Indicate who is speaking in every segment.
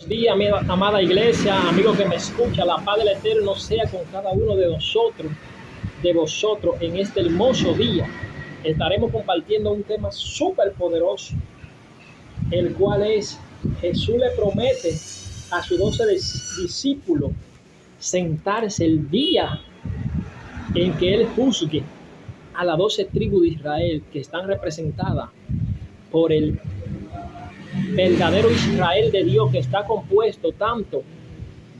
Speaker 1: Día, mi amada iglesia, amigo que me escucha, la paz del Eterno sea con cada uno de nosotros, de vosotros en este hermoso día. Estaremos compartiendo un tema súper poderoso, el cual es: Jesús le promete a sus 12 discípulos sentarse el día en que Él juzgue a las 12 tribus de Israel, que están representadas por el verdadero Israel de Dios, que está compuesto tanto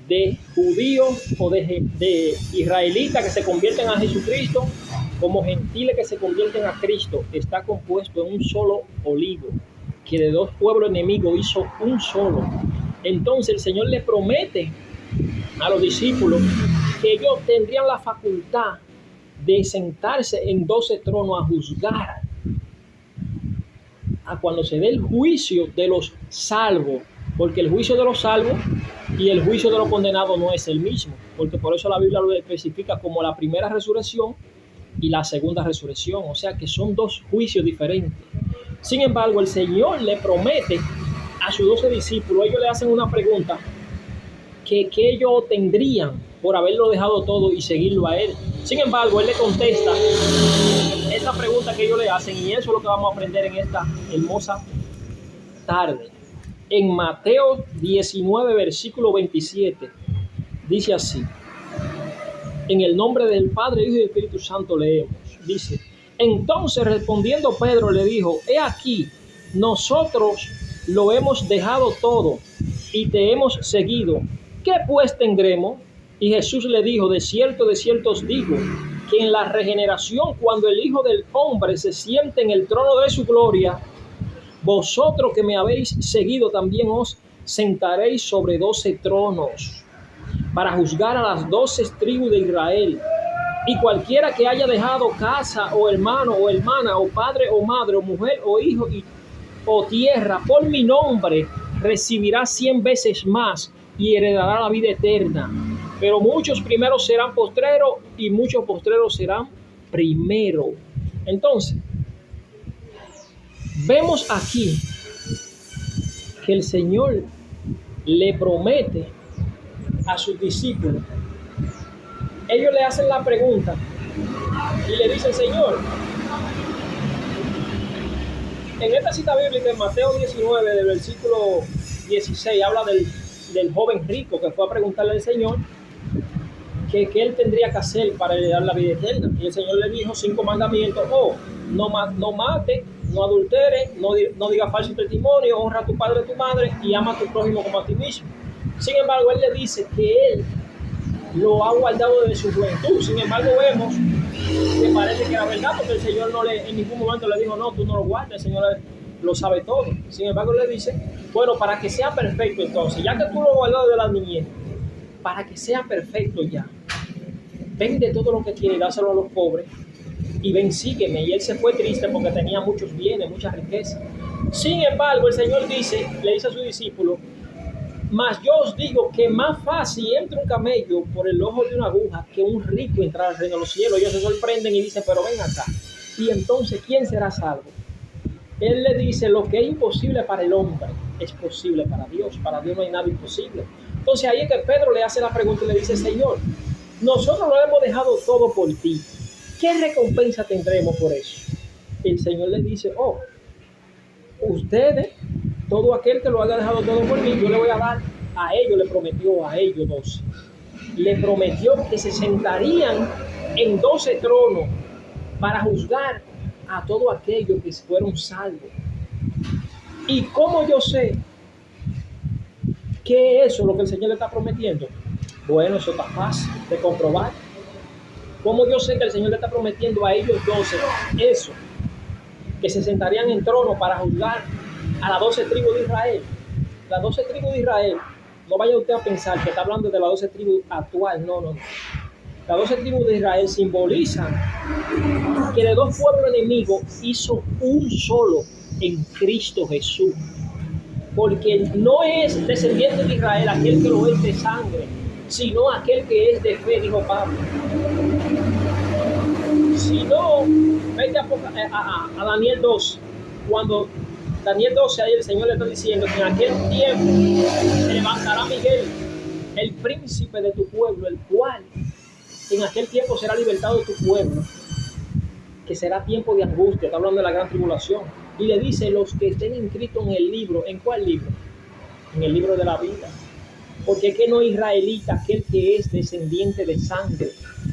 Speaker 1: de judíos o de israelitas que se convierten a Jesucristo, como gentiles que se convierten a Cristo. Está compuesto en un solo olivo, que de dos pueblos enemigos hizo un solo. Entonces el Señor le promete a los discípulos que ellos tendrían la facultad de sentarse en 12 tronos a juzgar a cuando se dé el juicio de los salvos, porque el juicio de los salvos y el juicio de los condenados no es el mismo, porque por eso la Biblia lo especifica como la primera resurrección y la segunda resurrección, o sea que son dos juicios diferentes. Sin embargo, el Señor le promete a sus 12 discípulos, ellos le hacen una pregunta que ellos tendrían por haberlo dejado todo y seguirlo a Él. Sin embargo, Él le contesta esa pregunta que ellos le hacen, y eso es lo que vamos a aprender en esta hermosa tarde. En Mateo 19, versículo 27, dice así: en el nombre del Padre, Hijo y Espíritu Santo leemos. Dice: entonces respondiendo Pedro le dijo: he aquí, nosotros lo hemos dejado todo y te hemos seguido. ¿Qué pues tendremos? Y Jesús le dijo: de cierto os digo, que en la regeneración, cuando el Hijo del Hombre se siente en el trono de su gloria, vosotros que me habéis seguido también os sentaréis sobre 12 tronos para juzgar a las 12 tribus de Israel. Y cualquiera que haya dejado casa o hermano o hermana o padre o madre o mujer o hijo o tierra por mi nombre, recibirá 100 veces más y heredará la vida eterna. Pero muchos primeros serán postreros y muchos postreros serán primeros. Entonces, vemos aquí que el Señor le promete a sus discípulos. Ellos le hacen la pregunta y le dicen: Señor, en esta cita bíblica en Mateo 19, del versículo 16, habla del joven rico que fue a preguntarle al Señor que él tendría que hacer para heredar la vida eterna. Y el Señor le dijo 5 mandamientos: no mate, no adultere, no diga falso testimonio, honra a tu padre y a tu madre y ama a tu prójimo como a ti mismo. Sin embargo, él le dice que él lo ha guardado desde su juventud. Sin embargo, vemos que parece que era verdad, porque el Señor en ningún momento le dijo: no, tú no lo guardes, el Señor lo sabe todo. Sin embargo, le dice: bueno, para que sea perfecto, entonces, ya que tú lo guardas de la niñez, para que sea perfecto ya, vende todo lo que tiene y dáselo a los pobres y ven, sígueme. Y él se fue triste porque tenía muchos bienes, mucha riqueza. Sin embargo, el Señor le dice a sus discípulos: mas yo os digo que más fácil entra un camello por el ojo de una aguja que un rico entrar al reino de los cielos. Ellos se sorprenden y dicen: pero ven acá, y entonces ¿quién será salvo? Él le dice: lo que es imposible para el hombre es posible para Dios. Para Dios no hay nada imposible. Entonces ahí es que Pedro le hace la pregunta y le dice: Señor, nosotros lo hemos dejado todo por ti, ¿qué recompensa tendremos por eso? El Señor le dice: ustedes, todo aquel que lo haya dejado todo por mí, yo le voy a dar a ellos. Le prometió a ellos 12. Le prometió que se sentarían en 12 tronos para juzgar a todos aquellos que fueron salvos. ¿Y cómo yo sé que eso es lo que el Señor le está prometiendo? Bueno, eso está fácil de comprobar. ¿Cómo yo sé que el Señor le está prometiendo a ellos 12 eso? Que se sentarían en trono para juzgar a las 12 tribus de Israel. Las 12 tribus de Israel, no vaya usted a pensar que está hablando de las 12 tribus actuales, no. Las 12 tribus de Israel simbolizan que de dos pueblos enemigos hizo un solo en Cristo Jesús. Porque no es descendiente de Israel aquel que lo es de sangre, sino aquel que es de fe, dijo Pablo. Si no, vete a Daniel 2, cuando Daniel 12, ahí el Señor le está diciendo que en aquel tiempo se levantará Miguel, el príncipe de tu pueblo, el cual en aquel tiempo será libertado de tu pueblo, que será tiempo de angustia. Está hablando de la gran tribulación. Y le dice, los que estén inscritos en el libro. ¿En cuál libro? En el libro de la vida. Porque es que no es israelita aquel que es descendiente de sangre,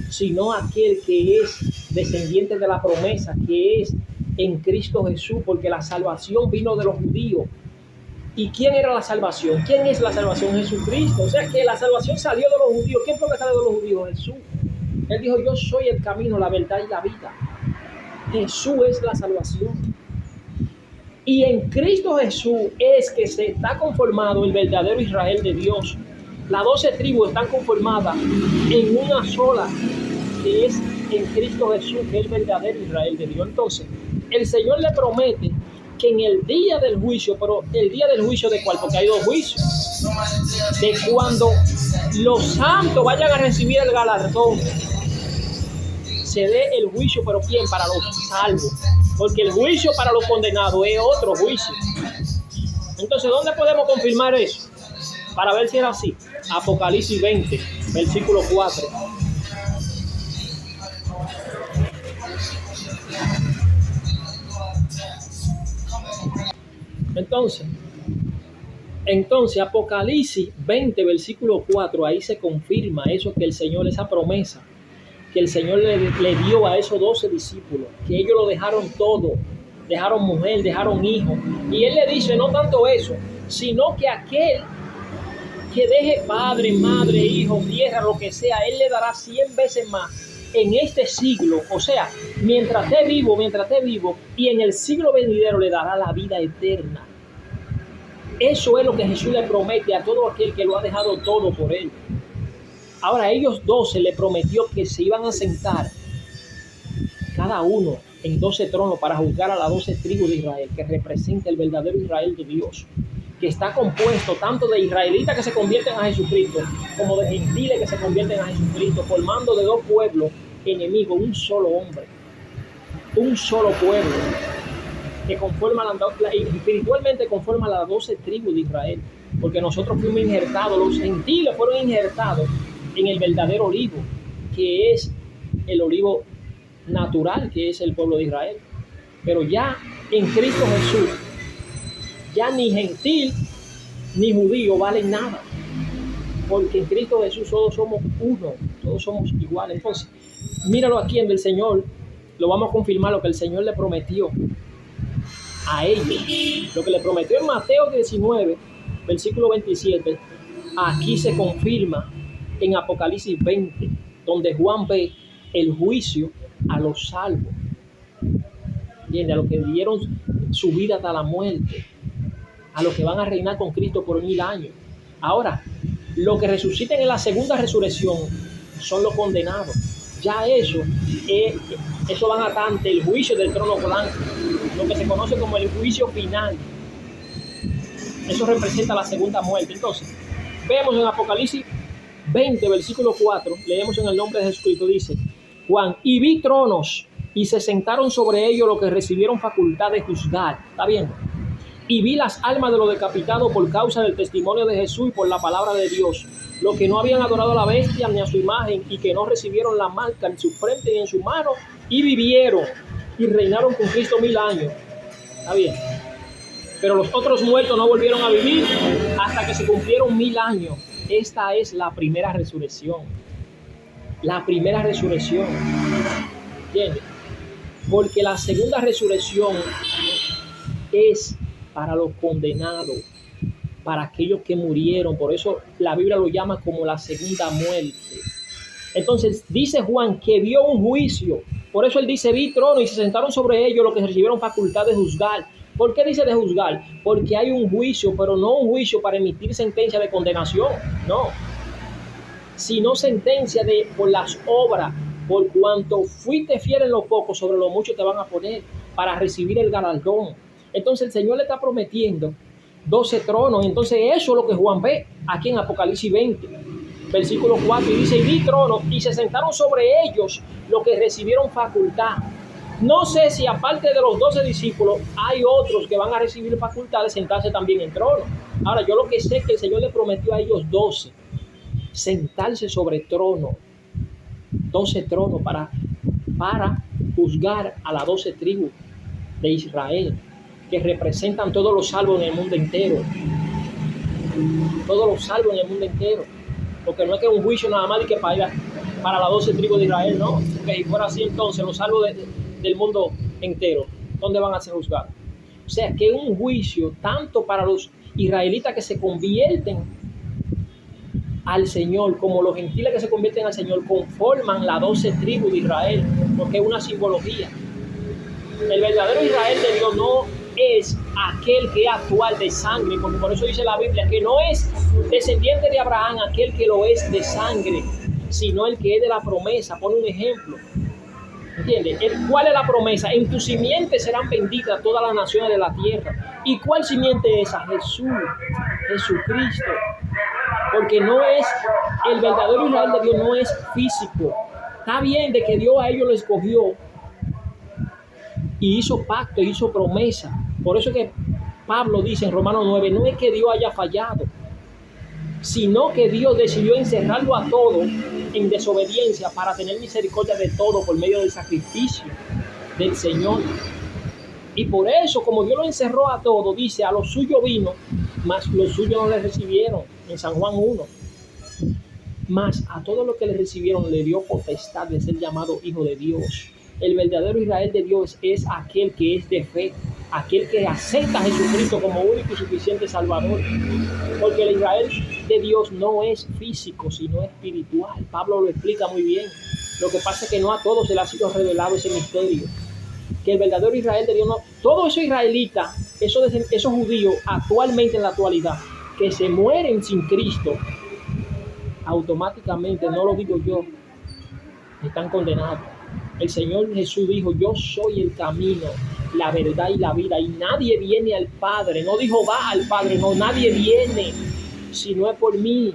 Speaker 1: sino aquel que es descendiente de la promesa, que es en Cristo Jesús, porque la salvación vino de los judíos. ¿Y quién era la salvación? ¿Quién es la salvación? Jesucristo. O sea que la salvación salió de los judíos. ¿Quién fue que salió de los judíos? Jesús. Él dijo, yo soy el camino, la verdad y la vida. Jesús es la salvación. Y en Cristo Jesús es que se está conformado el verdadero Israel de Dios. Las 12 tribus están conformadas en una sola, que es en Cristo Jesús, que es el verdadero Israel de Dios. Entonces, el Señor le promete que en el día del juicio, pero el día del juicio ¿de cuál? Porque hay dos juicios. De cuando los santos vayan a recibir el galardón, se dé el juicio, pero ¿quién? Para los salvos. Porque el juicio para los condenados es otro juicio. Entonces, ¿dónde podemos confirmar eso? Para ver si era así. Apocalipsis 20, versículo 4. Entonces, Apocalipsis 20, versículo 4, ahí se confirma eso que el Señor, esa promesa que el Señor le dio a esos 12 discípulos, que ellos lo dejaron todo, dejaron mujer, dejaron hijo. Y Él le dice, no tanto eso, sino que aquel que deje padre, madre, hijo, tierra, lo que sea, Él le dará 100 veces más en este siglo. O sea, mientras esté vivo, y en el siglo venidero le dará la vida eterna. Eso es lo que Jesús le promete a todo aquel que lo ha dejado todo por Él. Ahora, ellos 12 le prometió que se iban a sentar cada uno en 12 tronos para juzgar a las 12 tribus de Israel, que representa el verdadero Israel de Dios, que está compuesto tanto de israelitas que se convierten a Jesucristo, como de gentiles que se convierten a Jesucristo, formando de dos pueblos enemigos, un solo hombre, un solo pueblo, que conforma espiritualmente conforma las 12 tribus de Israel, porque nosotros fuimos injertados, los gentiles fueron injertados en el verdadero olivo, que es el olivo natural, que es el pueblo de Israel. Pero ya en Cristo Jesús, ya ni gentil ni judío valen nada, porque en Cristo Jesús todos somos uno, todos somos iguales. Entonces, míralo aquí en el Señor, lo vamos a confirmar lo que el Señor le prometió a ellos, lo que le prometió en Mateo 19, versículo 27, aquí se confirma en Apocalipsis 20, donde Juan ve el juicio a los salvos, ¿entiendes? A los que dieron su vida hasta la muerte, a los que van a reinar con Cristo por 1000 años. Ahora, los que resuciten en la segunda resurrección son los condenados. Ya eso van a ante el juicio del trono blanco, lo que se conoce como el juicio final. Eso representa la segunda muerte. Entonces, vemos en Apocalipsis 20, versículo 4, leemos en el nombre de Jesucristo, dice Juan, y vi tronos, y se sentaron sobre ellos los que recibieron facultad de juzgar. ¿Está viendo? Y vi las almas de los decapitados por causa del testimonio de Jesús y por la palabra de Dios, los que no habían adorado a la bestia ni a su imagen, y que no recibieron la marca en su frente ni en su mano, y vivieron y reinaron con Cristo 1000 años. ¿Está bien? Pero los otros muertos no volvieron a vivir hasta que se cumplieron 1000 años. Esta es la primera resurrección. La primera resurrección. ¿Entiendes? Porque la segunda resurrección es para los condenados, para aquellos que murieron. Por eso la Biblia lo llama como la segunda muerte. Entonces dice Juan que vio un juicio. Por eso él dice, vi trono y se sentaron sobre ellos los que recibieron facultad de juzgar. ¿Por qué dice de juzgar? Porque hay un juicio, pero no un juicio para emitir sentencia de condenación, no, sino sentencia por las obras. Por cuanto fuiste fiel en lo poco, sobre lo mucho te van a poner para recibir el galardón. Entonces el Señor le está prometiendo 12 tronos. Entonces eso es lo que Juan ve aquí en Apocalipsis 20, versículo 4, y dice, y vi tronos y se sentaron sobre ellos los que recibieron facultad. No sé si aparte de los 12 discípulos hay otros que van a recibir facultad de sentarse también en trono. Ahora, yo lo que sé es que el Señor le prometió a ellos 12 sentarse sobre trono, 12 tronos para juzgar a las 12 tribus de Israel, que representan todos los salvos en el mundo entero. Todos los salvos en el mundo entero. Porque no es que un juicio nada más de que para las 12 tribus de Israel, no. Porque si fuera así, entonces los salvos del mundo entero, ¿dónde van a ser juzgados? O sea, que un juicio tanto para los israelitas que se convierten al Señor, como los gentiles que se convierten al Señor, conforman las 12 tribus de Israel, porque es una simbología. El verdadero Israel de Dios no es aquel que es actual de sangre, porque por eso dice la Biblia que no es descendiente de Abraham aquel que lo es de sangre, sino el que es de la promesa. Pone un ejemplo. ¿Entiendes? ¿Cuál es la promesa? En tu simiente serán benditas todas las naciones de la tierra. ¿Y cuál simiente es esa? Jesucristo. Porque no es, el verdadero Israel de Dios no es físico. Está bien de que Dios a ellos lo escogió y hizo pacto, hizo promesa. Por eso es que Pablo dice en Romanos 9, no es que Dios haya fallado, sino que Dios decidió encerrarlo a todo en desobediencia para tener misericordia de todo por medio del sacrificio del Señor. Y por eso, como Dios lo encerró a todo, dice, a los suyos vino, mas los suyos no le recibieron, en San Juan 1. Mas a todos los que le recibieron le dio potestad de ser llamado hijo de Dios. El verdadero Israel de Dios es aquel que es de fe, aquel que acepta a Jesucristo como único y suficiente Salvador. Porque el Israel de Dios no es físico, sino espiritual. Pablo lo explica muy bien. Lo que pasa es que no a todos se le ha sido revelado ese misterio. Que el verdadero Israel de Dios no... Todos esos israelitas, esos judíos actualmente en la actualidad, que se mueren sin Cristo, automáticamente, no lo digo yo, están condenados. El Señor Jesús dijo, yo soy el camino, la verdad y la vida, y nadie viene al Padre. No dijo va al Padre, no, nadie viene si no es por mí.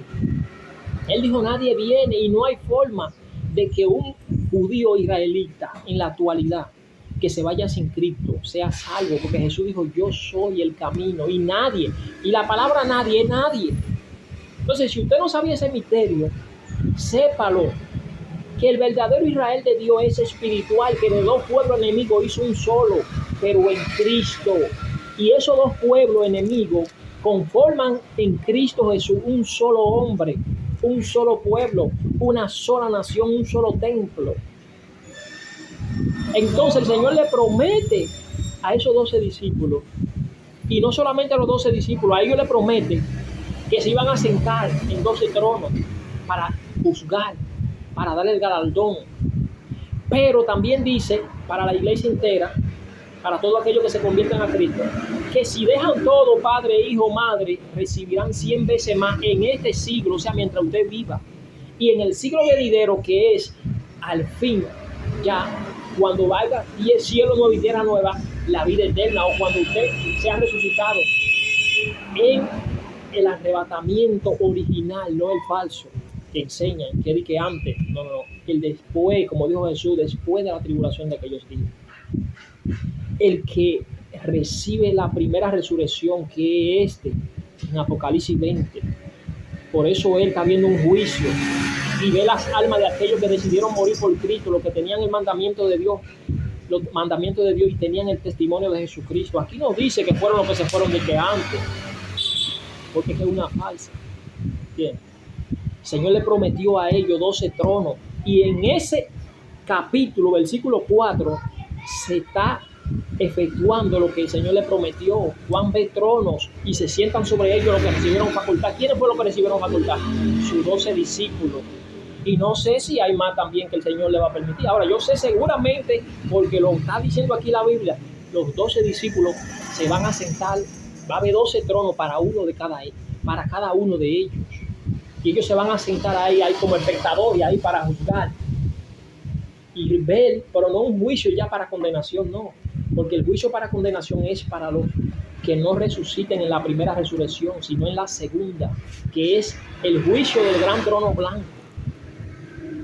Speaker 1: Él dijo nadie viene, y no hay forma de que un judío israelita en la actualidad que se vaya sin Cristo sea salvo, porque Jesús dijo yo soy el camino, y nadie, y la palabra nadie es nadie. Entonces, si usted no sabía ese misterio, sépalo, que el verdadero Israel de Dios es espiritual, que de dos pueblos enemigos hizo un solo, pero en Cristo. Y esos dos pueblos enemigos conforman en Cristo Jesús un solo hombre, un solo pueblo, una sola nación, un solo templo. Entonces el Señor le promete a esos 12 discípulos, y no solamente a los 12 discípulos, a ellos le promete que se iban a sentar en 12 tronos para juzgar, para darle el galardón. Pero también dice para la iglesia entera, para todos aquellos que se convierten a Cristo, que si dejan todo, padre, hijo, madre, recibirán 100 veces más en este siglo, o sea, mientras usted viva. Y en el siglo venidero, que es al fin, ya cuando vaya y el cielo nuevo y tierra nueva, la vida eterna, o cuando usted sea resucitado en el arrebatamiento original, no el falso que enseñan, que di que antes, no, el después, como dijo Jesús, después de la tribulación de aquellos días. El que recibe la primera resurrección, que es en Apocalipsis 20. Por eso él está viendo un juicio y ve las almas de aquellos que decidieron morir por Cristo, los que tenían el mandamiento de Dios, los mandamientos de Dios, y tenían el testimonio de Jesucristo. Aquí no dice que fueron los que se fueron de que antes, porque es una falsa. Bien. El Señor le prometió a ellos 12 tronos, y en ese capítulo, versículo 4, se está efectuando lo que el Señor le prometió. Juan ve tronos y se sientan sobre ellos los que recibieron facultad. ¿Quiénes fueron los que recibieron facultad? Sus 12 discípulos. Y no sé si hay más también que el Señor le va a permitir. Ahora, yo sé seguramente, porque lo está diciendo aquí la Biblia, los 12 discípulos se van a sentar. Va a haber 12 tronos para cada uno de ellos. Y ellos se van a sentar ahí como espectadores, ahí para juzgar y ver, pero no un juicio ya para condenación, no. Porque el juicio para condenación es para los que no resuciten en la primera resurrección, sino en la segunda, que es el juicio del gran trono blanco.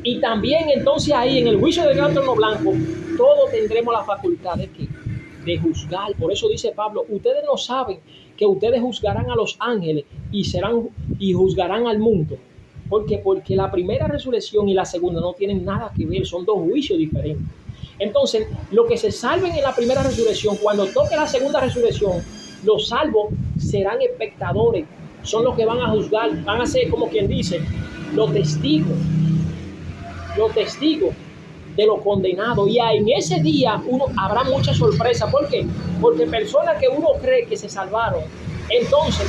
Speaker 1: Y también entonces ahí en el juicio del gran trono blanco, todos tendremos la facultad de ¿qué? De juzgar. Por eso dice Pablo, ustedes no saben que ustedes juzgarán a los ángeles y juzgarán al mundo. Porque la primera resurrección y la segunda no tienen nada que ver, son dos juicios diferentes. Entonces, los que se salven en la primera resurrección, cuando toque la segunda resurrección, los salvos serán espectadores, son los que van a juzgar, van a ser como quien dice, los testigos de los condenados. Y en ese día habrá mucha sorpresa. ¿Por qué? Porque personas que uno cree que se salvaron, entonces,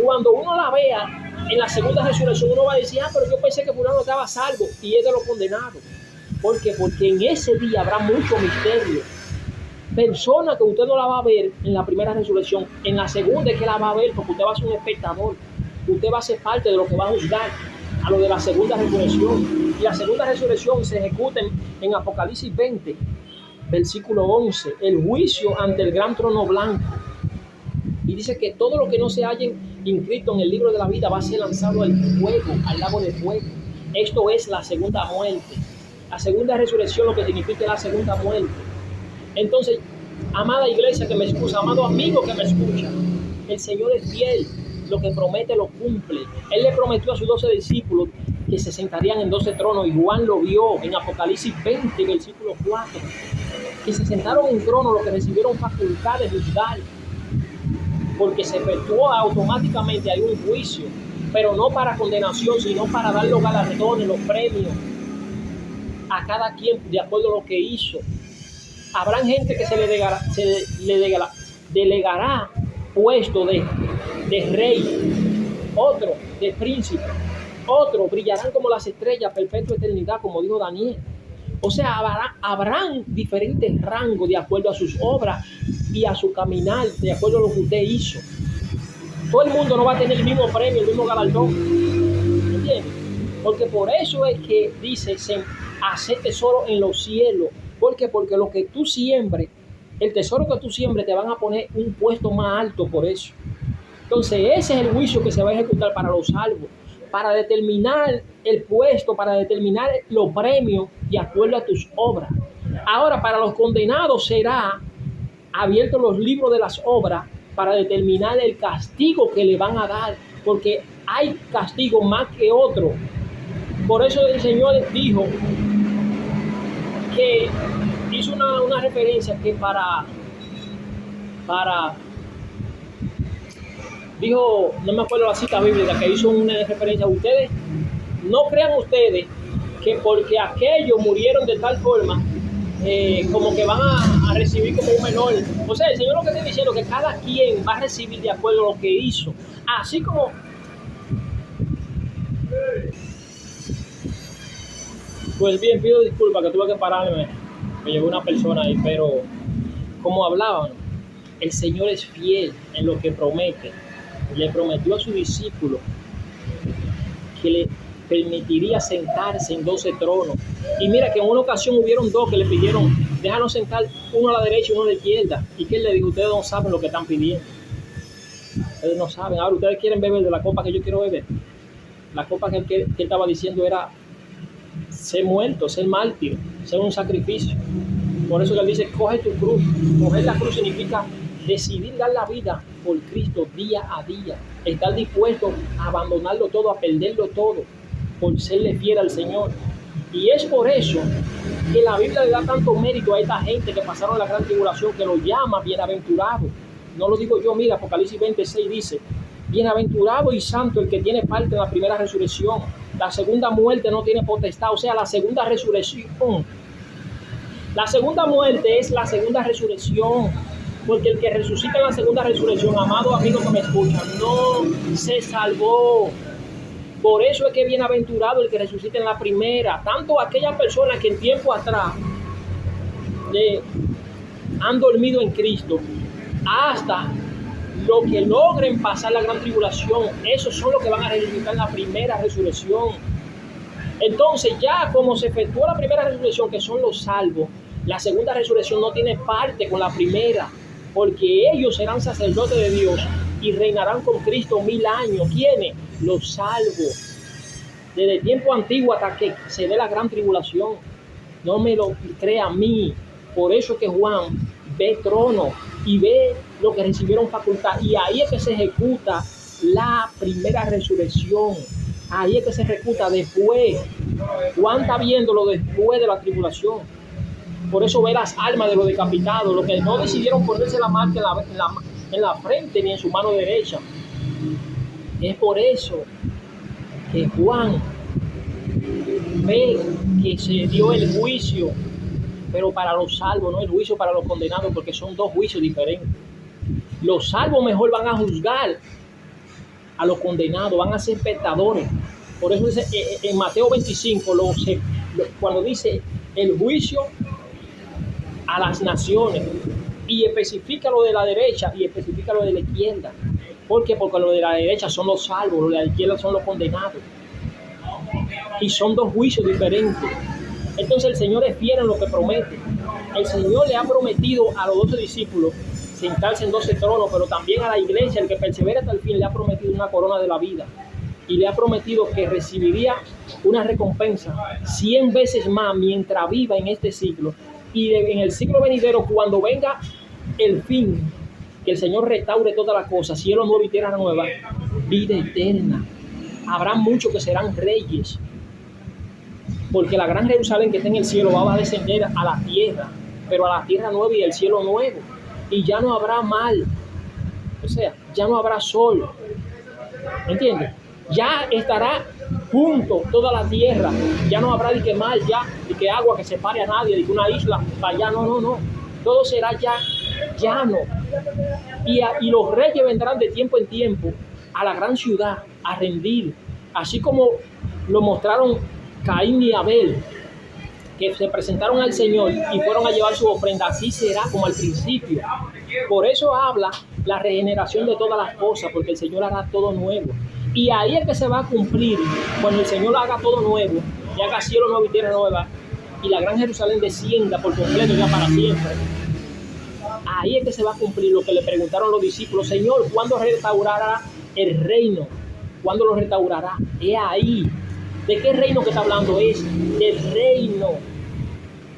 Speaker 1: cuando uno la vea en la segunda resurrección, uno va a decir, pero yo pensé que fulano estaba salvo y es de los condenados. ¿Por qué? Porque en ese día habrá mucho misterio. Persona que usted no la va a ver en la primera resurrección, en la segunda es que la va a ver, porque usted va a ser un espectador. Usted va a ser parte de lo que va a juzgar a lo de la segunda resurrección. Y la segunda resurrección se ejecuta en Apocalipsis 20, versículo 11, el juicio ante el gran trono blanco. Y dice que todo lo que no se hallen inscrito en el libro de la vida va a ser lanzado al fuego, al lago de fuego. Esto es la segunda muerte. La segunda resurrección, lo que significa la segunda muerte. Entonces, amada iglesia que me escucha, amado amigo que me escucha, el Señor es fiel, lo que promete lo cumple. Él le prometió a sus 12 discípulos que se sentarían en 12 tronos, y Juan lo vio en Apocalipsis 20, versículo 4, que se sentaron en tronos los que recibieron facultad de juzgar, porque se efectuó automáticamente, hay un juicio, pero no para condenación, sino para dar los galardones, los premios a cada quien de acuerdo a lo que hizo. Habrán gente que se le delegará puesto de rey, otro de príncipe, otros brillarán como las estrellas, perpetua eternidad, como dijo Daniel. O sea, habrán diferentes rangos de acuerdo a sus obras y a su caminar, de acuerdo a lo que usted hizo. Todo el mundo no va a tener el mismo premio, el mismo galardón. ¿Entiendes? Porque por eso es que dice, hacer tesoro en los cielos. ¿Por qué? Porque lo que tú siembres, el tesoro que tú siembres, te van a poner un puesto más alto por eso. Entonces, ese es el juicio que se va a ejecutar para los salvos, para determinar el puesto, para determinar los premios de acuerdo a tus obras. Ahora, para los condenados será abiertos los libros de las obras para determinar el castigo que le van a dar, porque hay castigo más que otro. Por eso el Señor dijo que hizo una referencia que dijo, no me acuerdo la cita bíblica, que hizo una referencia a ustedes. No crean ustedes que porque aquellos murieron de tal forma, como que van a recibir como un menor. O sea, el Señor lo que está diciendo es que cada quien va a recibir de acuerdo a lo que hizo. Así como pues bien, pido disculpas que tuve que pararme, me llevó una persona ahí, pero como hablaban, el Señor es fiel en lo que promete. Le prometió a sus discípulos que le permitiría sentarse en 12 tronos. Y mira que en una ocasión hubieron dos que le pidieron, déjanos sentar uno a la derecha y uno a la izquierda. ¿Y qué él le dijo? Ustedes no saben lo que están pidiendo. Ustedes no saben. Ahora ustedes quieren beber de la copa que yo quiero beber. La copa que él estaba diciendo era ser muerto, ser mártir, ser un sacrificio. Por eso que él dice, coge tu cruz. Coger la cruz significa decidir dar la vida por Cristo día a día. Estar dispuesto a abandonarlo todo, a perderlo todo, por serle fiel al Señor. Y es por eso que la Biblia le da tanto mérito a esta gente que pasaron la gran tribulación, que lo llama bienaventurado. No lo digo yo, mira, Apocalipsis 26 dice, bienaventurado y santo el que tiene parte en la primera resurrección. La segunda muerte no tiene potestad, o sea, la segunda resurrección. La segunda muerte es la segunda resurrección, porque el que resucita en la segunda resurrección, amado amigo que me escucha, no se salvó. Por eso es que es bienaventurado el que resucita en la primera. Tanto aquellas personas que en tiempo atrás han dormido en Cristo, hasta los que logren pasar la gran tribulación, esos son los que van a resucitar en la primera resurrección. Entonces, ya como se efectuó la primera resurrección, que son los salvos, la segunda resurrección no tiene parte con la primera, porque ellos serán sacerdotes de Dios y reinarán con Cristo 1000 años. ¿Quiénes? Los salvos. desde tiempo antiguo hasta que se dé la gran tribulación. No me lo crea a mí. Por eso es que Juan ve trono y ve lo que recibieron facultad. Y ahí es que se ejecuta la primera resurrección. Ahí es que se ejecuta después. Juan está viéndolo después de la tribulación. Por eso ve las almas de los decapitados, los que no decidieron ponerse la marca en la frente ni en su mano derecha. Es por eso que Juan ve que se dio el juicio, pero para los salvos, no el juicio para los condenados, porque son dos juicios diferentes. Los salvos mejor van a juzgar a los condenados, van a ser espectadores. Por eso dice en Mateo 25, cuando dice el juicio a las naciones, y especifica lo de la derecha y especifica lo de la izquierda. ¿Por qué? Porque lo de la derecha son los salvos, lo de la izquierda son los condenados. Y son dos juicios diferentes. Entonces el Señor es fiel en lo que promete. El Señor le ha prometido a los 12 discípulos sentarse en 12 tronos, pero también a la iglesia, el que persevera hasta el fin, le ha prometido una corona de la vida. Y le ha prometido que recibiría una recompensa 100 veces más mientras viva en este siglo. Y en el siglo venidero, cuando venga el fin, que el Señor restaure todas las cosas, cielo nuevo y tierra nueva, vida eterna. Habrá muchos que serán reyes, porque la gran Jerusalén que está en el cielo va a descender a la tierra, pero a la tierra nueva y el cielo nuevo. Y ya no habrá mal, o sea, ya no habrá sol. ¿Entiendes? Ya estará junto toda la tierra. Ya no habrá de que mal, ya, de que agua que separe a nadie, de que una isla para allá. No. Todo será ya llano. Y los reyes vendrán de tiempo en tiempo a la gran ciudad a rendir. Así como lo mostraron Caín y Abel, que se presentaron al Señor y fueron a llevar su ofrenda. Así será como al principio. Por eso habla la regeneración de todas las cosas, porque el Señor hará todo nuevo. Y ahí es que se va a cumplir cuando el Señor haga todo nuevo, y haga cielo nuevo y tierra nueva, y la gran Jerusalén descienda por completo ya para siempre. Ahí es que se va a cumplir lo que le preguntaron los discípulos: Señor, ¿cuándo restaurará el reino? ¿Cuándo lo restaurará? Es ahí. ¿De qué reino que está hablando? Es del reino.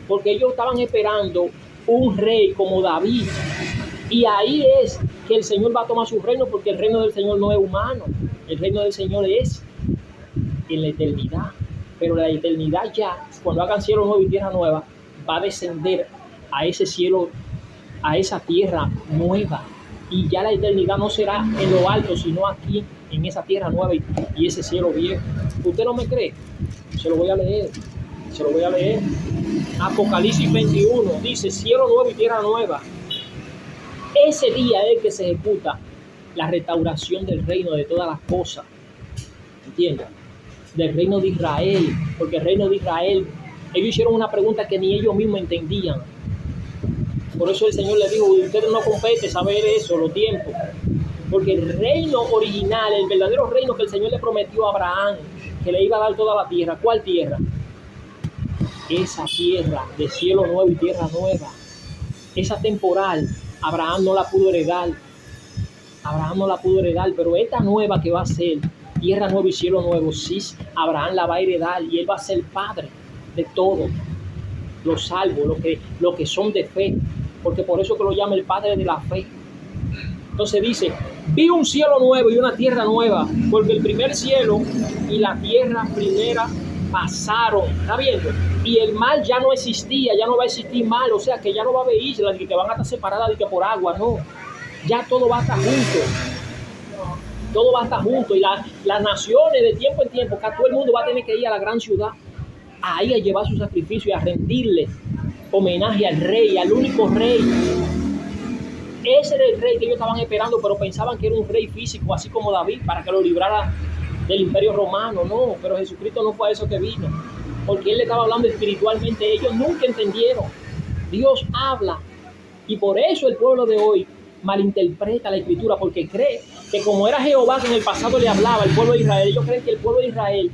Speaker 1: Porque ellos estaban esperando un rey como David. Y ahí es que el Señor va a tomar su reino, porque el reino del Señor no es humano. El reino del Señor es en la eternidad. Pero la eternidad ya, cuando hagan cielo nuevo y tierra nueva, va a descender a ese cielo, a esa tierra nueva. Y ya la eternidad no será en lo alto, sino aquí, en esa tierra nueva y ese cielo viejo. ¿Usted no me cree? Se lo voy a leer. Apocalipsis 21 dice: cielo nuevo y tierra nueva. Ese día es que se ejecuta la restauración del reino de todas las cosas. ¿Entiendes? Del reino de Israel. Porque el reino de Israel, ellos hicieron una pregunta que ni ellos mismos entendían. Por eso el Señor les dijo: ustedes no compete saber eso, los tiempos. Porque el reino original, el verdadero reino que el Señor le prometió a Abraham, que le iba a dar toda la tierra. ¿Cuál tierra? Esa tierra de cielo nuevo y tierra nueva. Esa temporal, Abraham no la pudo heredar. Pero esta nueva que va a ser tierra nueva y cielo nuevo, sí, Abraham la va a heredar y él va a ser padre de todos los salvos, los que son de fe. Porque por eso que lo llama el padre de la fe. Entonces dice: vi un cielo nuevo y una tierra nueva, porque el primer cielo y la tierra primera pasaron. ¿Está viendo? Y el mal ya no existía, ya no va a existir mal. O sea que ya no va a haber islas que van a estar separadas de que por agua, no. Ya todo va a estar junto. Todo va a estar junto. Y las naciones de tiempo en tiempo, que todo el mundo va a tener que ir a la gran ciudad, ahí a llevar su sacrificio y a rendirle homenaje al rey, al único rey. Ese era el rey que ellos estaban esperando, pero pensaban que era un rey físico, así como David, para que lo librara del imperio romano. No, pero Jesucristo no fue a eso que vino, porque él le estaba hablando espiritualmente. Ellos nunca entendieron. Dios habla, y por eso el pueblo de hoy malinterpreta la escritura, porque cree que como era Jehová que en el pasado le hablaba al pueblo de Israel, ellos creen que el pueblo de Israel,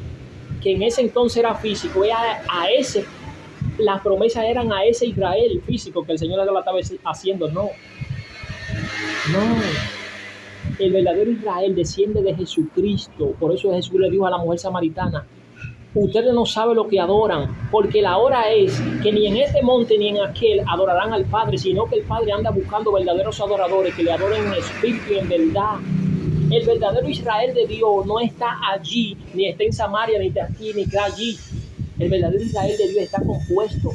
Speaker 1: que en ese entonces era físico, era a ese, las promesas eran a ese Israel físico que el Señor la estaba haciendo. No, el verdadero Israel desciende de Jesucristo. Por eso Jesús le dijo a la mujer samaritana: Ustedes no saben lo que adoran, porque la hora es que ni en este monte ni en aquel adorarán al Padre, sino que el Padre anda buscando verdaderos adoradores que le adoren en espíritu y en verdad. El verdadero Israel de Dios no está allí, ni está en Samaria, ni está aquí, ni está allí. El verdadero Israel de Dios está compuesto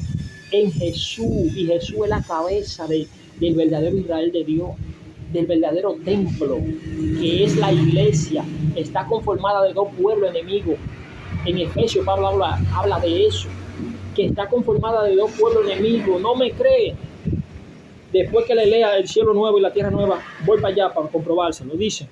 Speaker 1: en Jesús, y Jesús es la cabeza del verdadero Israel de Dios, del verdadero templo, que es la iglesia. Está conformada de dos pueblos enemigos. En Efesios Pablo habla de eso, que está conformada de dos pueblos enemigos. ¿No me cree? Después que le lea el cielo nuevo y la tierra nueva, voy para allá para comprobárselo. Dice: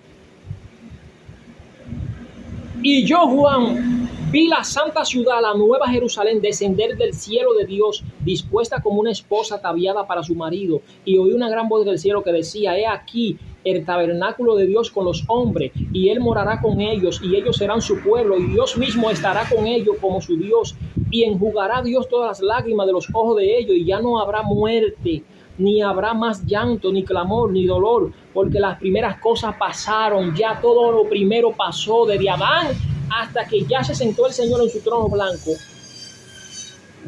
Speaker 1: y yo, Juan, vi la santa ciudad, la nueva Jerusalén, descender del cielo de Dios, dispuesta como una esposa ataviada para su marido. Y oí una gran voz del cielo que decía: he aquí el tabernáculo de Dios con los hombres, y Él morará con ellos, y ellos serán su pueblo, y Dios mismo estará con ellos como su Dios. Y enjugará Dios todas las lágrimas de los ojos de ellos, y ya no habrá muerte, ni habrá más llanto, ni clamor, ni dolor, porque las primeras cosas pasaron. Ya todo lo primero pasó, desde Adán hasta que ya se sentó el Señor en su trono blanco.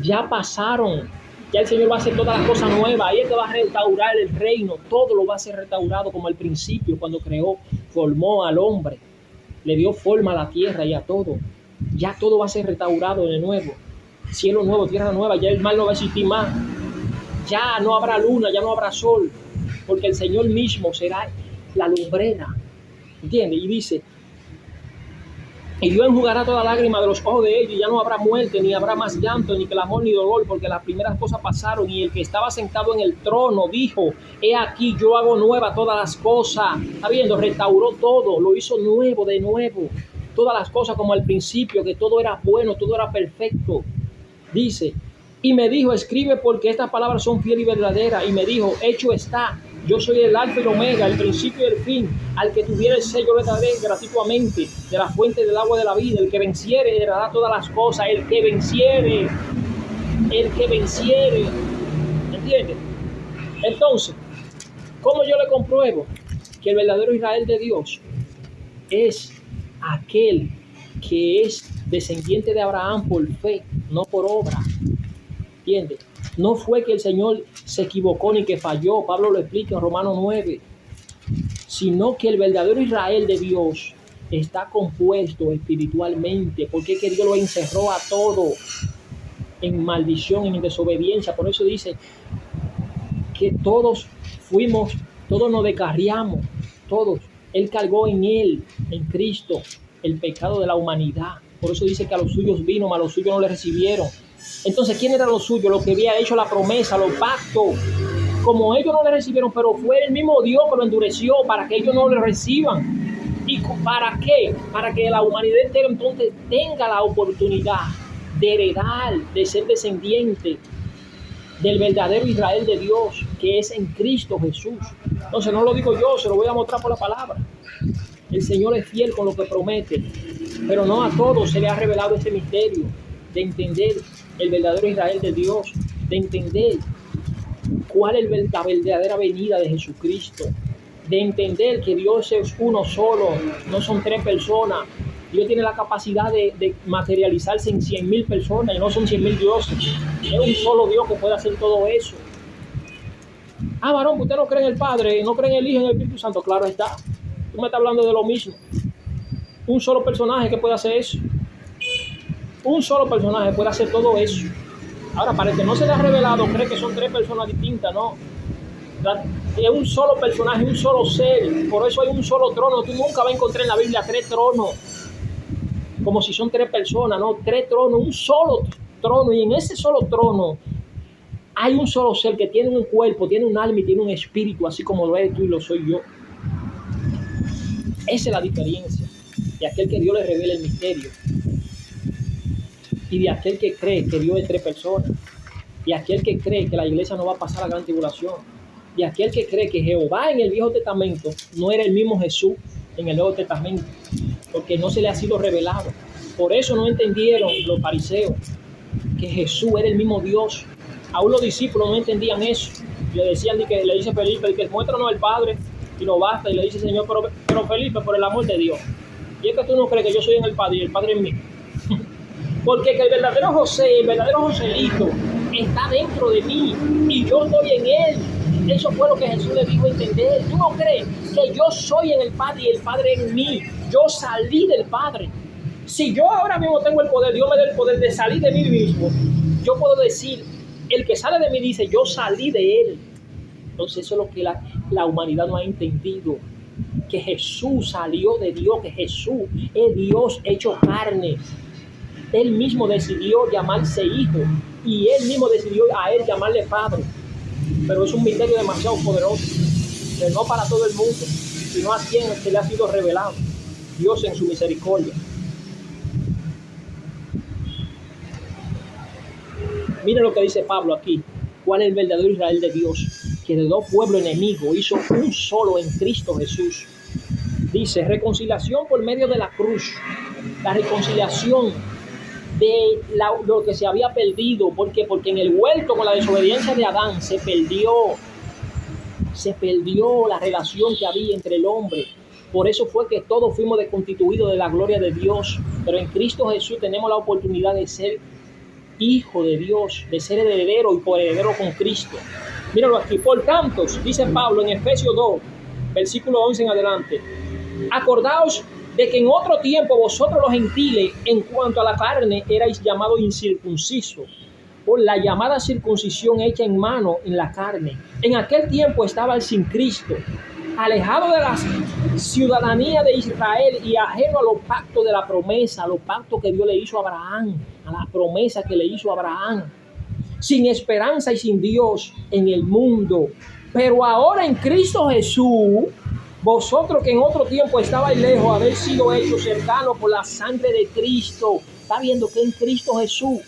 Speaker 1: Ya pasaron. Ya el Señor va a hacer todas las cosas nuevas. Ahí es que va a restaurar el reino. Todo lo va a ser restaurado como al principio, cuando creó, formó al hombre, le dio forma a la tierra y a todo. Ya todo va a ser restaurado de nuevo. Cielo nuevo, tierra nueva. Ya el mal no va a existir más. Ya no habrá luna, ya no habrá sol, porque el Señor mismo será la lumbrera. ¿Entiendes? Y dice: y Dios enjugará toda lágrima de los ojos de ellos, y ya no habrá muerte, ni habrá más llanto, ni clamor, ni dolor, porque las primeras cosas pasaron. Y el que estaba sentado en el trono dijo: he aquí, yo hago nueva todas las cosas. ¿Está viendo? Restauró todo, lo hizo nuevo de nuevo. Todas las cosas como al principio, que todo era bueno, todo era perfecto. Dice: y me dijo: escribe, porque estas palabras son fieles y verdaderas. Y me dijo: hecho está. Yo soy el alfa y el omega, el principio y el fin. Al que tuviera el sello le daré gratuitamente de la fuente del agua de la vida. El que venciere heredará todas las cosas. El que venciere. ¿Entiendes? Entonces, ¿cómo yo le compruebo que el verdadero Israel de Dios es aquel que es descendiente de Abraham por fe, no por obra? ¿Entiendes? No fue que el Señor se equivocó ni que falló, Pablo lo explica en Romanos 9, sino que el verdadero Israel de Dios está compuesto espiritualmente, porque es que Dios lo encerró a todo en maldición, en desobediencia. Por eso dice que todos nos descarriamos, todos. Él cargó en él, en Cristo, el pecado de la humanidad. Por eso dice que a los suyos vino, mas a los suyos no le recibieron. Entonces, ¿quién eran los suyos? Los que había hecho la promesa, los pactos. Como ellos no le recibieron, pero fue el mismo Dios que lo endureció para que ellos no le reciban. ¿Y para qué? Para que la humanidad entera entonces tenga la oportunidad de heredar, de ser descendiente del verdadero Israel de Dios, que es en Cristo Jesús. Entonces, no lo digo yo, se lo voy a mostrar por la palabra. El Señor es fiel con lo que promete, pero no a todos se le ha revelado este misterio de entender el verdadero Israel de Dios, de entender cuál es la verdadera venida de Jesucristo, de entender que Dios es uno solo, no son tres personas. Dios tiene la capacidad de materializarse en 100,000 personas y no son 100,000 dioses. Es un solo Dios que puede hacer todo eso. Ah, varón, usted no cree en el Padre, no cree en el Hijo y en el Espíritu Santo. Claro está. Tú me estás hablando de lo mismo. Un solo personaje que puede hacer eso. Un solo personaje puede hacer todo eso. Ahora, para el que no se le ha revelado, cree que son tres personas distintas, no. Es un solo personaje, un solo ser. Por eso hay un solo trono. Tú nunca vas a encontrar en la Biblia tres tronos, como si son tres personas, no. Tres tronos, un solo trono. Y en ese solo trono hay un solo ser que tiene un cuerpo, tiene un alma y tiene un espíritu, así como lo eres tú y lo soy yo. Esa es la diferencia de aquel que Dios le revela el misterio y de aquel que cree que Dios es tres personas, y aquel que cree que la iglesia no va a pasar la gran tribulación, y aquel que cree que Jehová en el Viejo Testamento no era el mismo Jesús en el Nuevo Testamento, porque no se le ha sido revelado. Por eso no entendieron los fariseos que Jesús era el mismo Dios. Aún los discípulos no entendían eso. Le decían, le dice Felipe, que muéstranos el Padre y no basta. Y le dice, Señor, pero Felipe, por el amor de Dios, y es que tú no crees que yo soy en el Padre y el Padre en mí. Porque que el verdadero José, el verdadero Joselito, está dentro de mí y yo estoy en él. Eso fue lo que Jesús le dijo a entender. ¿Tú no crees que yo soy en el Padre y el Padre en mí? Yo salí del Padre. Si yo ahora mismo tengo el poder, Dios me da el poder de salir de mí mismo, yo puedo decir, el que sale de mí dice, yo salí de él. Entonces eso es lo que la humanidad no ha entendido, que Jesús salió de Dios, que Jesús es Dios hecho carne. Él mismo decidió llamarse hijo y él mismo decidió a él llamarle padre. Pero es un misterio demasiado poderoso, pero no para todo el mundo, sino a quien se le ha sido revelado, Dios en su misericordia. Mira lo que dice Pablo aquí. ¿Cuál es el verdadero Israel de Dios? Que de dos pueblos enemigos hizo un solo en Cristo Jesús. Dice, reconciliación por medio de la cruz. La reconciliación de lo que se había perdido. ¿Por qué? Porque en el huerto, con la desobediencia de Adán, se perdió la relación que había entre el hombre. Por eso fue que todos fuimos desconstituidos de la gloria de Dios. Pero en Cristo Jesús tenemos la oportunidad de ser hijo de Dios, de ser heredero y coheredero con Cristo. Míralo aquí. Por tanto, dice Pablo en Efesios 2, versículo 11 en adelante, acordaos de que en otro tiempo vosotros los gentiles, en cuanto a la carne, erais llamados incircuncisos, por la llamada circuncisión hecha en mano en la carne. En aquel tiempo estabais sin Cristo, alejado de la ciudadanía de Israel y ajeno a los pactos de la promesa, a los pactos que Dios le hizo a Abraham, a la promesa que le hizo a Abraham, sin esperanza y sin Dios en el mundo. Pero ahora en Cristo Jesús, vosotros que en otro tiempo estabais lejos, habéis sido hechos cercanos por la sangre de Cristo. Está viendo que en Cristo Jesús,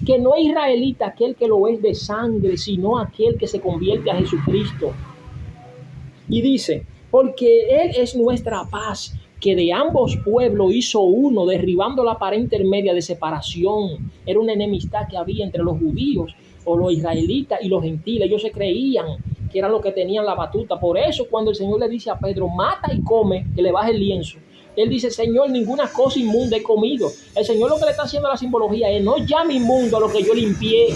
Speaker 1: que no es israelita aquel que lo es de sangre, sino aquel que se convierte a Jesucristo. Y dice, porque Él es nuestra paz, que de ambos pueblos hizo uno, derribando la pared intermedia de separación. Era una enemistad que había entre los judíos o los israelitas y los gentiles. Ellos se creían que eran los que tenían la batuta. Por eso cuando el Señor le dice a Pedro, mata y come, que le baje el lienzo, él dice, Señor, ninguna cosa inmunda he comido. El Señor lo que le está haciendo a la simbología es, no llame inmundo a lo que yo limpié.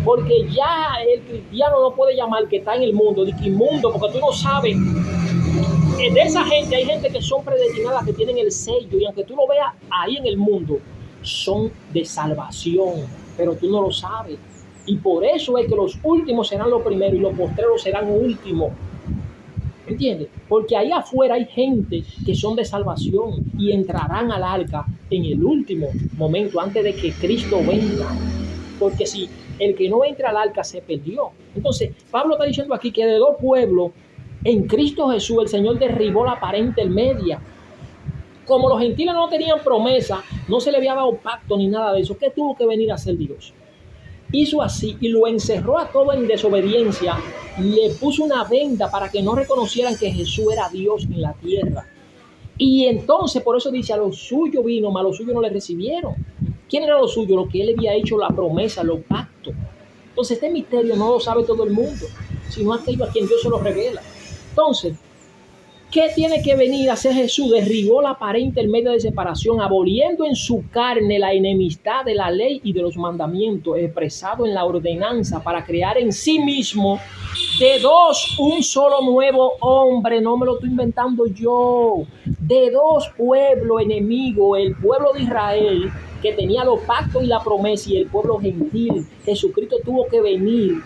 Speaker 1: Porque ya el cristiano no puede llamar que está en el mundo de que inmundo, porque tú no sabes. De esa gente hay gente que son predestinadas, que tienen el sello, y aunque tú lo veas ahí en el mundo, son de salvación, pero tú no lo sabes. Y por eso es que los últimos serán los primeros y los postreros serán últimos. ¿Entiendes? Porque ahí afuera hay gente que son de salvación y entrarán al arca en el último momento, antes de que Cristo venga. Porque si el que no entra al arca se perdió. Entonces, Pablo está diciendo aquí que de dos pueblos, en Cristo Jesús, el Señor derribó la pared intermedia. Como los gentiles no tenían promesa, no se le había dado pacto ni nada de eso, ¿qué tuvo que venir a hacer Dios? Hizo así y lo encerró a todo en desobediencia. Le puso una venda para que no reconocieran que Jesús era Dios en la tierra. Y entonces, por eso dice, a los suyos vino, mas a los suyos no le recibieron. ¿Quién era lo suyo? Lo que él había hecho la promesa, los pactos. Entonces este misterio no lo sabe todo el mundo, sino aquello a quien Dios se lo revela. Entonces, ¿qué tiene que venir a hacer Jesús? Derribó la pared intermedia de separación, aboliendo en su carne la enemistad de la ley y de los mandamientos, expresado en la ordenanza, para crear en sí mismo de dos un solo nuevo hombre. No me lo estoy inventando yo. De dos pueblos enemigos, el pueblo de Israel, que tenía los pactos y la promesa, y el pueblo gentil. Jesucristo tuvo que venir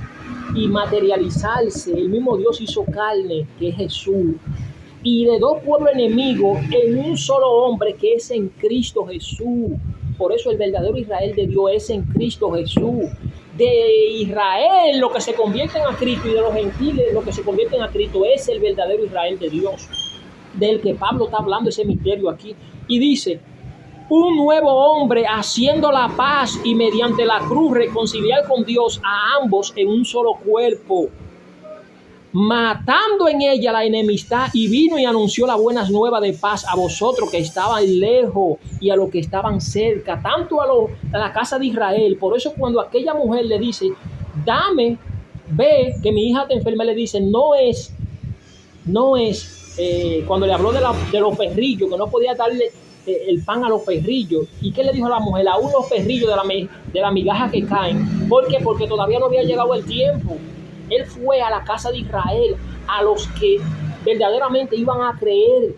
Speaker 1: y materializarse. El mismo Dios hizo carne, que es Jesús. Y de dos pueblos enemigos en un solo hombre, que es en Cristo Jesús. Por eso el verdadero Israel de Dios es en Cristo Jesús. De Israel, lo que se convierten a Cristo, y de los gentiles, lo que se convierten a Cristo, es el verdadero Israel de Dios, del que Pablo está hablando, ese misterio aquí. Y dice, un nuevo hombre haciendo la paz, y mediante la cruz reconciliar con Dios a ambos en un solo cuerpo, matando en ella la enemistad, y vino y anunció las buenas nuevas de paz a vosotros que estaban lejos y a los que estaban cerca, tanto a la casa de Israel. Por eso cuando aquella mujer le dice, dame, ve que mi hija te enferma, le dice, no es cuando le habló de los perrillos, que no podía darle el pan a los perrillos. ¿Y qué le dijo a la mujer? Aún los perrillos de la migaja que caen. ¿Por qué? Porque todavía no había llegado el tiempo. Él fue a la casa de Israel, a los que verdaderamente iban a creer.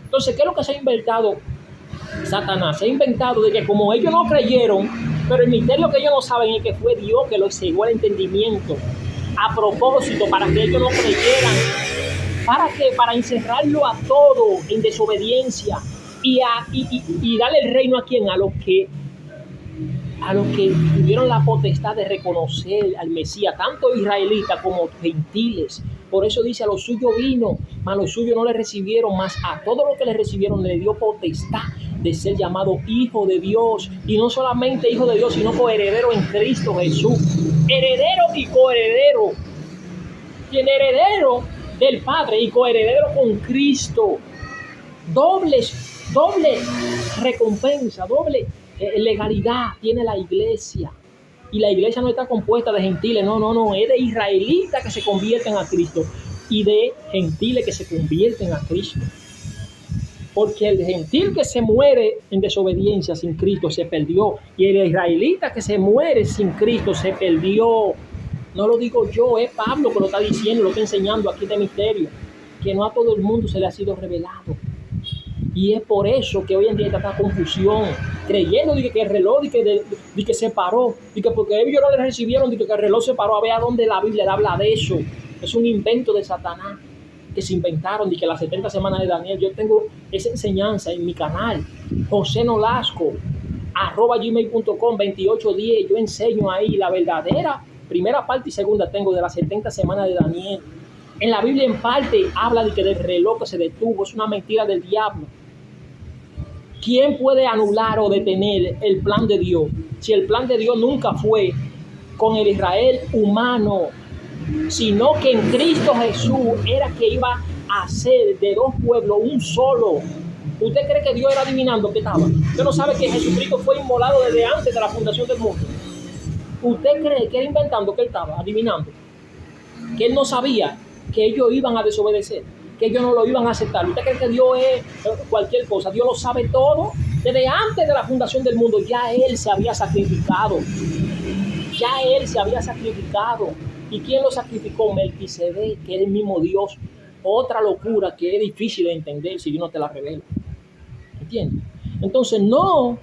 Speaker 1: Entonces, ¿qué es lo que se ha inventado Satanás? Se ha inventado de que como ellos no creyeron, pero el misterio que ellos no saben es que fue Dios que los cegó el entendimiento a propósito para que ellos no creyeran. ¿Para qué? Para encerrarlo a todo en desobediencia y darle el reino a quien, a los que tuvieron la potestad de reconocer al Mesías, tanto israelitas como gentiles. Por eso dice, a los suyos vino, mas los suyos no le recibieron, mas a todos los que le recibieron le dio potestad de ser llamado hijo de Dios. Y no solamente hijo de Dios, sino coheredero en Cristo Jesús. Heredero y coheredero. Tiene heredero del Padre y coheredero con Cristo. Doble recompensa, doble legalidad tiene la iglesia. Y la iglesia no está compuesta de gentiles, no, es de israelitas que se convierten a Cristo y de gentiles que se convierten a Cristo. Porque el gentil que se muere en desobediencia sin Cristo se perdió, y el israelita que se muere sin Cristo se perdió. No lo digo yo, es Pablo que lo está diciendo, lo está enseñando aquí de misterio, que no a todo el mundo se le ha sido revelado. Y es por eso que hoy en día está esta confusión, creyendo que el reloj de que se paró, de que porque ellos no le recibieron, de que el reloj se paró. A ver a dónde la Biblia habla de eso. Es un invento de Satanás que se inventaron, de que las 70 semanas de Daniel. Yo tengo esa enseñanza en mi canal, José Nolasco, @gmail.com 2810. Yo enseño ahí la verdadera primera parte y segunda tengo de las 70 semanas de Daniel. En la Biblia en parte habla de que del reloj que se detuvo, es una mentira del diablo. ¿Quién puede anular o detener el plan de Dios? Si el plan de Dios nunca fue con el Israel humano, sino que en Cristo Jesús era que iba a hacer de dos pueblos un solo. ¿Usted cree que Dios era adivinando qué estaba? ¿Usted no sabe que Jesucristo fue inmolado desde antes de la fundación del mundo? ¿Usted cree que era inventando que él estaba adivinando? Que él no sabía que ellos iban a desobedecer, que ellos no lo iban a aceptar. ¿Usted cree que Dios es cualquier cosa? Dios lo sabe todo. Desde antes de la fundación del mundo ya Él se había sacrificado. Ya Él se había sacrificado. ¿Y quién lo sacrificó? Melquisedec, que es el mismo Dios. Otra locura que es difícil de entender si Dios no te la revela. ¿Entiendes? Entonces no,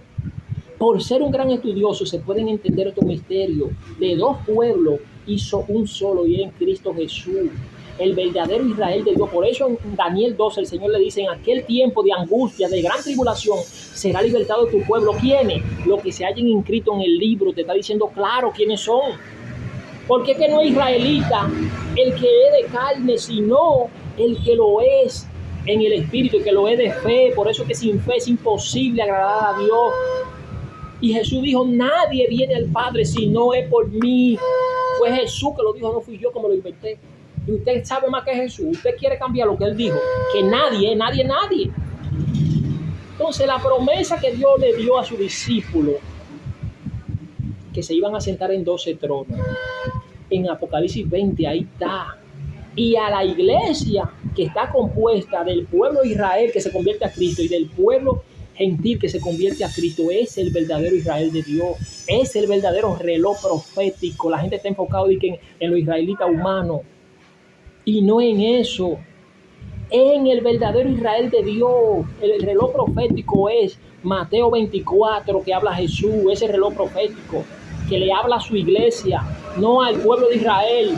Speaker 1: por ser un gran estudioso se pueden entender estos misterios. De dos pueblos hizo un solo, y en Cristo Jesús, el verdadero Israel de Dios. Por eso en Daniel 12 el Señor le dice: en aquel tiempo de angustia, de gran tribulación, será libertado tu pueblo. ¿Quiénes? Los que se hayan inscrito en el libro. Te está diciendo claro quiénes son. Porque es que no es israelita el que es de carne, sino el que lo es en el espíritu, el que lo es de fe. Por eso que sin fe es imposible agradar a Dios. Y Jesús dijo: nadie viene al Padre si no es por mí. Fue Jesús que lo dijo, no fui yo que me lo inventé. Y usted sabe más que Jesús. Usted quiere cambiar lo que Él dijo, que nadie. Entonces la promesa que Dios le dio a sus discípulos, que se iban a sentar en 12 tronos, en Apocalipsis 20, ahí está. Y a la iglesia, que está compuesta del pueblo de Israel que se convierte a Cristo y del pueblo gentil que se convierte a Cristo, es el verdadero Israel de Dios, es el verdadero reloj profético. La gente está enfocada en lo israelita humano, y no en eso, en el verdadero Israel de Dios. El reloj profético es Mateo 24, que habla Jesús, ese reloj profético que le habla a su iglesia, no al pueblo de Israel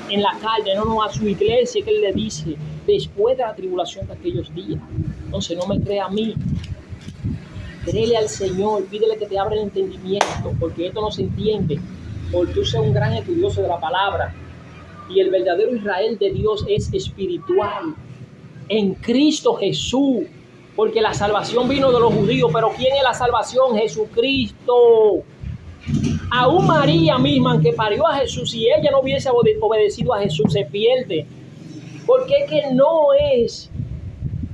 Speaker 1: en la carne, no, a su iglesia, que Él le dice después de la tribulación de aquellos días. Entonces no me crea a mí, créele al Señor, pídele que te abra el entendimiento, porque esto no se entiende, porque tú seas un gran estudioso de la palabra. Y el verdadero Israel de Dios es espiritual, en Cristo Jesús, porque la salvación vino de los judíos. Pero ¿quién es la salvación? Jesucristo. Aún María misma, que parió a Jesús, si ella no hubiese obedecido a Jesús, se pierde. Porque es que no es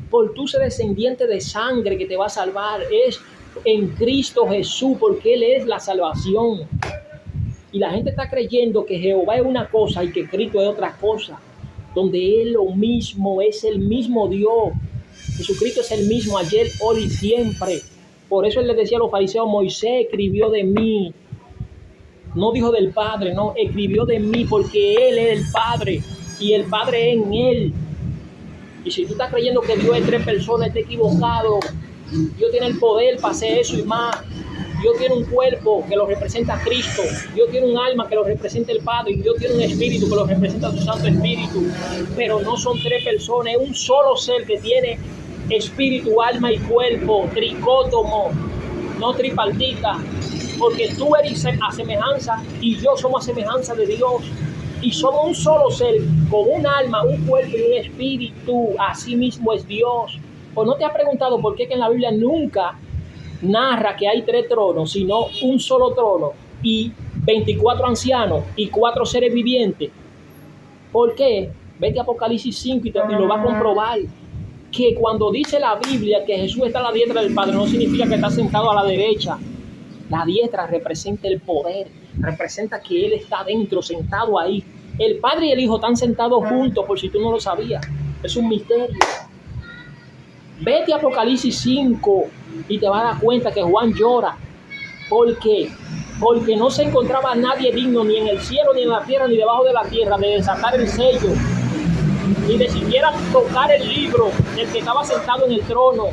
Speaker 1: por tú ser descendiente de sangre que te va a salvar, es en Cristo Jesús, porque Él es la salvación. Y la gente está creyendo que Jehová es una cosa y que Cristo es otra cosa, donde es lo mismo, es el mismo Dios. Jesucristo es el mismo ayer, hoy y siempre. Por eso él le decía a los fariseos, Moisés escribió de mí. No dijo del Padre, no, escribió de mí porque Él es el Padre y el Padre es en Él. Y si tú estás creyendo que Dios es tres personas, estás equivocado. Dios tiene el poder para hacer eso y más. Dios tiene un cuerpo que lo representa a Cristo. Dios tiene un alma que lo representa el Padre. Y Dios tiene un espíritu que lo representa a su Santo Espíritu. Pero no son tres personas, es un solo ser que tiene espíritu, alma y cuerpo, tricótomo, no tripartita. Porque tú eres a semejanza y yo somos a semejanza de Dios. Y somos un solo ser, con un alma, un cuerpo y un espíritu. Así mismo es Dios. ¿O no te has preguntado por qué que en la Biblia nunca narra que hay tres tronos, sino un solo trono y 24 ancianos y 4 seres vivientes? ¿Por qué? Vete a Apocalipsis 5 y lo vas a comprobar. Que cuando dice la Biblia que Jesús está a la diestra del Padre, no significa que está sentado a la derecha. La diestra representa el poder, representa que Él está dentro, sentado ahí. El Padre y el Hijo están sentados juntos, por si tú no lo sabías. Es un misterio. Vete a Apocalipsis 5 y te vas a dar cuenta que Juan llora. ¿Por qué? Porque no se encontraba nadie digno, ni en el cielo, ni en la tierra, ni debajo de la tierra, de desatar el sello, ni de siquiera tocar el libro del que estaba sentado en el trono.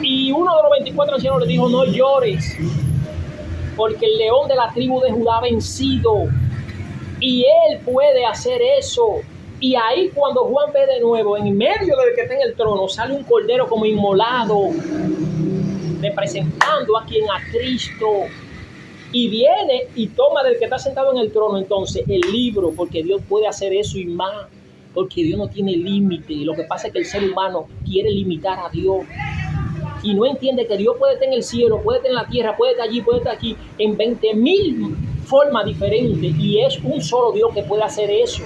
Speaker 1: Y uno de los 24 ancianos le dijo, no llores, porque el león de la tribu de Judá ha vencido, y él puede hacer eso. Y ahí cuando Juan ve de nuevo, en medio del que está en el trono, sale un cordero como inmolado, representando a quien, a Cristo. Y viene y toma del que está sentado en el trono entonces el libro, porque Dios puede hacer eso y más, porque Dios no tiene límite. Lo que pasa es que el ser humano quiere limitar a Dios y no entiende que Dios puede estar en el cielo, puede estar en la tierra, puede estar allí, puede estar aquí, en 20,000 formas diferentes, y es un solo Dios que puede hacer eso.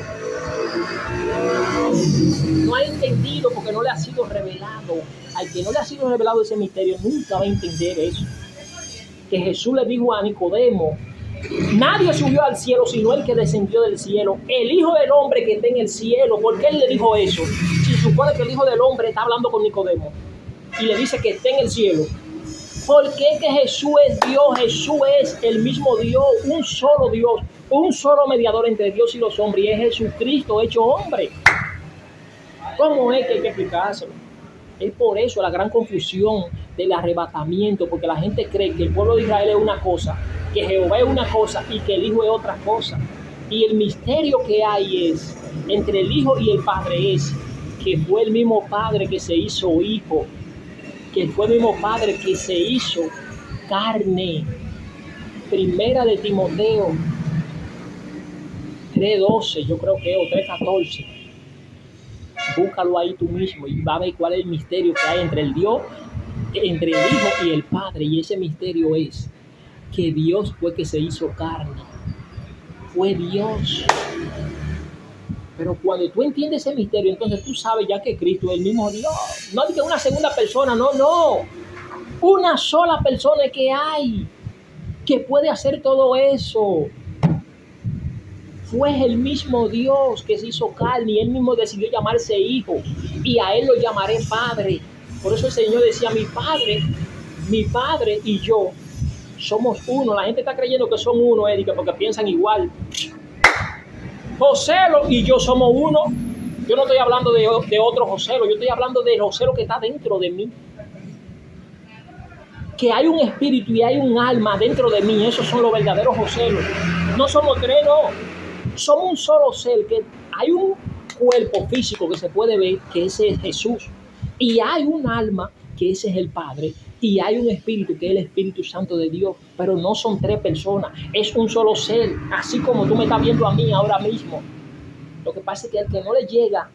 Speaker 1: No ha entendido porque no le ha sido revelado. Al que no le ha sido revelado ese misterio nunca va a entender eso. Que Jesús le dijo a Nicodemo, nadie subió al cielo sino el que descendió del cielo, el Hijo del Hombre que está en el cielo. ¿Por qué él le dijo eso? Si supone que el Hijo del Hombre está hablando con Nicodemo y le dice que está en el cielo. Porque que Jesús es Dios, Jesús es el mismo Dios, un solo Dios, un solo mediador entre Dios y los hombres, y es Jesucristo hecho hombre. ¿Cómo es que hay que explicárselo? Es por eso la gran confusión del arrebatamiento, porque la gente cree que el pueblo de Israel es una cosa, que Jehová es una cosa y que el Hijo es otra cosa. Y el misterio que hay es, entre el Hijo y el Padre, es que fue el mismo Padre que se hizo Hijo, que fue el mismo Padre que se hizo carne. Primera de Timoteo 3:12, yo creo que, o 3:14. Búscalo ahí tú mismo y va a ver cuál es el misterio que hay entre el Dios, entre el Hijo y el Padre. Y ese misterio es que Dios fue que se hizo carne. Fue Dios. Pero cuando tú entiendes ese misterio, entonces tú sabes ya que Cristo es el mismo Dios. No es que una segunda persona, no. Una sola persona que hay que puede hacer todo eso. Fue el mismo Dios que se hizo carne y él mismo decidió llamarse Hijo. Y a él lo llamaré Padre. Por eso el Señor decía, mi Padre y yo somos uno. La gente está creyendo que son uno, Erika, porque piensan igual. Joselo y yo somos uno. Yo no estoy hablando de otro Joselo, yo estoy hablando del Joselo que está dentro de mí. Que hay un espíritu y hay un alma dentro de mí. Esos son los verdaderos Joselos. No somos tres, no. Somos un solo ser, que hay un cuerpo físico que se puede ver, que ese es Jesús. Y hay un alma, que ese es el Padre. Y hay un espíritu, que es el Espíritu Santo de Dios. Pero no son tres personas, es un solo ser. Así como tú me estás viendo a mí ahora mismo. Lo que pasa es que al que no le llega,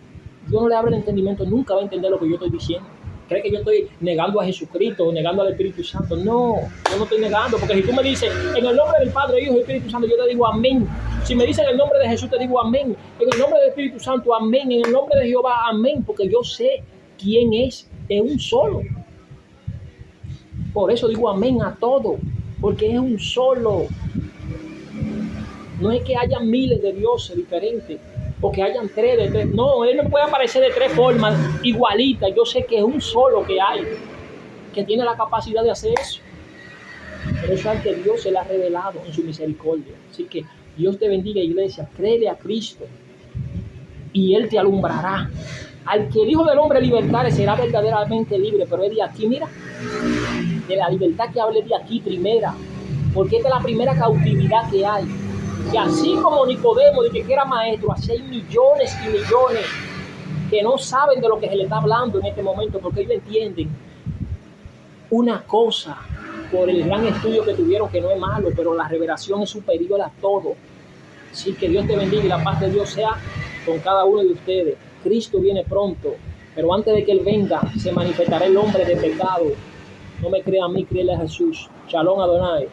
Speaker 1: Dios no le abre el entendimiento, nunca va a entender lo que yo estoy diciendo. Cree que yo estoy negando a Jesucristo, negando al Espíritu Santo. No, yo no estoy negando, porque si tú me dices en el nombre del Padre, Hijo y Espíritu Santo, yo te digo amén. Si me dicen en el nombre de Jesús, te digo amén. En el nombre del Espíritu Santo, amén. En el nombre de Jehová, amén. Porque yo sé quién es un solo. Por eso digo amén a todo, porque es un solo. No es que haya miles de dioses diferentes. o que hayan tres de tres. No, Él no puede aparecer de tres formas igualitas. Yo sé que es un solo que hay, que tiene la capacidad de hacer eso. Pero eso es que Dios se le ha revelado en su misericordia. Así que Dios te bendiga, iglesia. Créele a Cristo y Él te alumbrará. Al que el Hijo del Hombre libertare será verdaderamente libre. Pero es de aquí, mira, de la libertad que hable de aquí primera. Porque esta es la primera cautividad que hay. Que así como Nicodemo, de que era maestro, así hay millones y millones que no saben de lo que se le está hablando en este momento, porque ellos entienden una cosa por el gran estudio que tuvieron, que no es malo, pero la revelación es superior a todo. Así que Dios te bendiga y la paz de Dios sea con cada uno de ustedes. Cristo viene pronto, pero antes de que Él venga, se manifestará el hombre de pecado. No me crea a mí, créele a Jesús. Shalom Adonai.